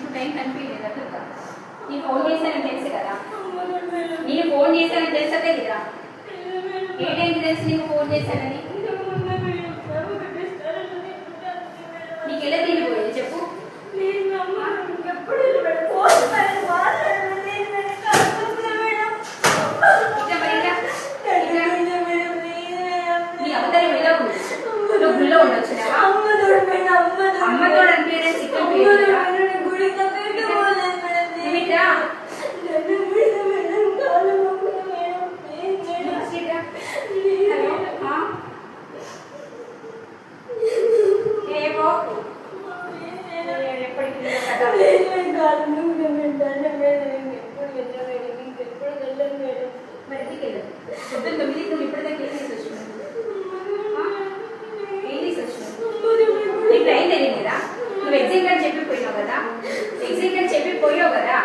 ఇప్పుడు టైం కనిపించలేదు అట్లా నీ ఫోన్ చేశానని తెలుసు కదా నేను ఫోన్ చేశానని తెలుసే కదా ఏ టైంకి తెలుసు నీకు ఫోన్ చేశానని నీకు ఎలా తిరిగిపోయింది చెప్పు నీ అవతరం ఎలా ఉంది నువ్వు గుళ్ళో ఉండొచ్చు అమ్మతోడు అనిపించడం చికెన్ నువ్వు ఎగ్జామ్ చెప్పిపోయావు కదా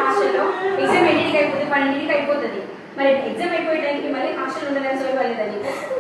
హాస్టల్లో ఎగ్జామ్ 8కి అయిపోతుంది 12కి అయిపోతుంది మరి ఎగ్జామ్ అయిపోయే టైంకి మళ్ళీ హాస్టల్ ఉండాలని సోయలేదా నీకు